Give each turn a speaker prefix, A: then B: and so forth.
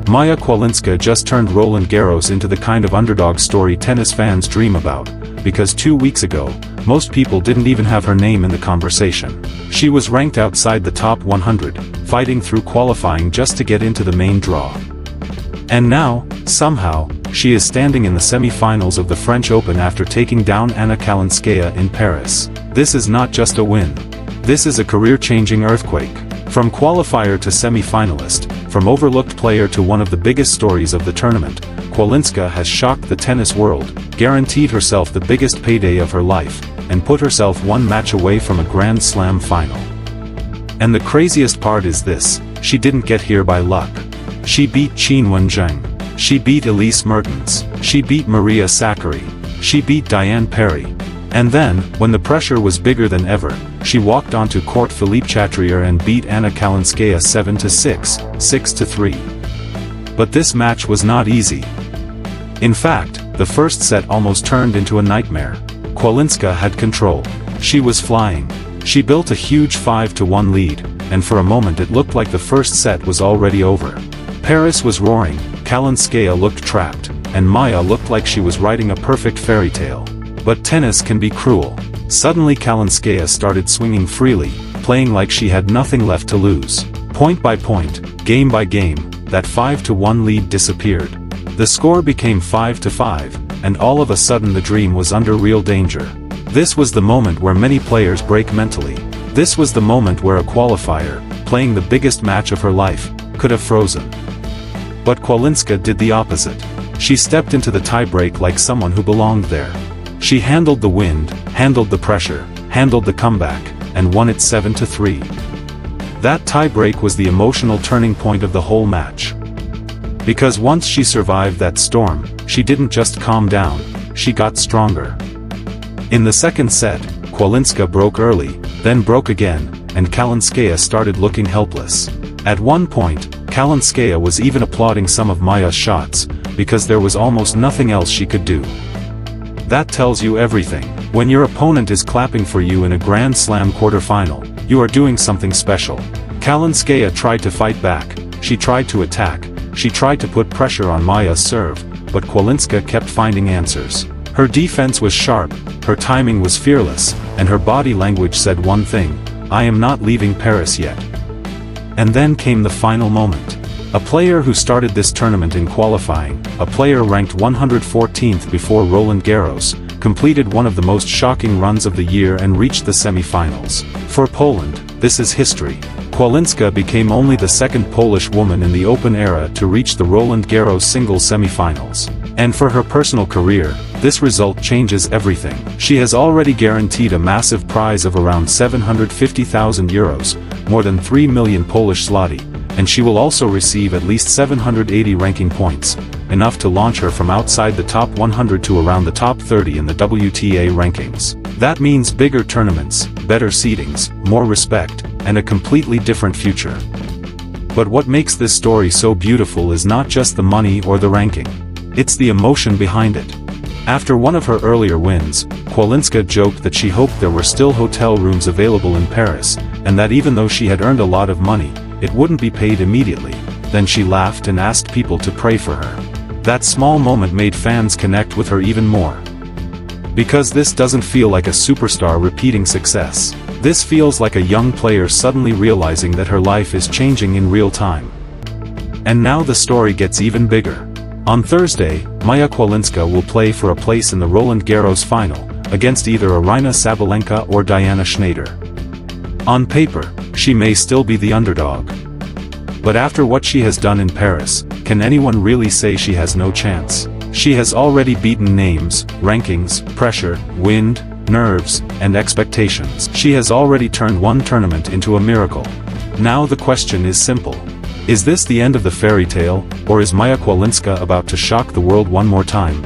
A: Maja Chwalińska just turned Roland Garros into the kind of underdog story tennis fans dream about, because 2 weeks ago, most people didn't even have her name in the conversation. She was ranked outside the top 100, fighting through qualifying just to get into the main draw. And now, somehow, she is standing in the semi-finals of the French Open after taking down Anna Kalinskaya in Paris. This is not just a win. This is a career-changing earthquake. From qualifier to semi-finalist, from overlooked player to one of the biggest stories of the tournament, Chwalinska has shocked the tennis world, guaranteed herself the biggest payday of her life, and put herself one match away from a Grand Slam final. And the craziest part is this: she didn't get here by luck. She beat Qinwen Zheng. She beat Elise Mertens. She beat Maria Sakkari. She beat Diane Parry. And then, when the pressure was bigger than ever, she walked onto Court Philippe-Chatrier and beat Anna Kalinskaya 7-6, 6-3. But this match was not easy. In fact, the first set almost turned into a nightmare. Chwalinska had control. She was flying. She built a huge 5-1 lead, and for a moment it looked like the first set was already over. Paris was roaring, Kalinskaya looked trapped, and Maja looked like she was writing a perfect fairy tale. But tennis can be cruel. Suddenly Kalinskaya started swinging freely, playing like she had nothing left to lose. Point by point, game by game, that 5-1 lead disappeared. The score became 5-5, and all of a sudden the dream was under real danger. This was the moment where many players break mentally. This was the moment where a qualifier, playing the biggest match of her life, could have frozen. But Chwalinska did the opposite. She stepped into the tiebreak like someone who belonged there. She handled the wind, handled the pressure, handled the comeback, and won it 7-3. That tiebreak was the emotional turning point of the whole match. Because once she survived that storm, she didn't just calm down, she got stronger. In the second set, Chwalinska broke early, then broke again, and Kalinskaya started looking helpless. At one point, Kalinskaya was even applauding some of Maja's shots, because there was almost nothing else she could do. That tells you everything. When your opponent is clapping for you in a Grand Slam quarterfinal, you are doing something special. Kalinskaya tried to fight back, she tried to attack, she tried to put pressure on Maja's serve, but Chwalinska kept finding answers. Her defense was sharp, her timing was fearless, and her body language said one thing: I am not leaving Paris yet. And then came the final moment. A player who started this tournament in qualifying, a player ranked 114th before Roland Garros, completed one of the most shocking runs of the year and reached the semi-finals. For Poland, this is history. Chwalinska became only the second Polish woman in the Open era to reach the Roland Garros singles semi-finals. And for her personal career, this result changes everything. She has already guaranteed a massive prize of around 750,000 euros, more than 3 million Polish zloty, and she will also receive at least 780 ranking points, enough to launch her from outside the top 100 to around the top 30 in the WTA rankings. That means bigger tournaments, better seedings, more respect, and a completely different future. But what makes this story so beautiful is not just the money or the ranking. It's the emotion behind it. After one of her earlier wins, Chwalinska joked that she hoped there were still hotel rooms available in Paris, and that even though she had earned a lot of money, it wouldn't be paid immediately. Then she laughed and asked people to pray for her. That small moment made fans connect with her even more. Because this doesn't feel like a superstar repeating success. This feels like a young player suddenly realizing that her life is changing in real time. And now the story gets even bigger. On Thursday, Maja Chwalińska will play for a place in the Roland Garros final, against either Aryna Sabalenka or Diana Schneider. On paper, she may still be the underdog. But after what she has done in Paris, can anyone really say she has no chance? She has already beaten names, rankings, pressure, wind, nerves, and expectations. She has already turned one tournament into a miracle. Now the question is simple. Is this the end of the fairy tale, or is Maja Chwalińska about to shock the world one more time?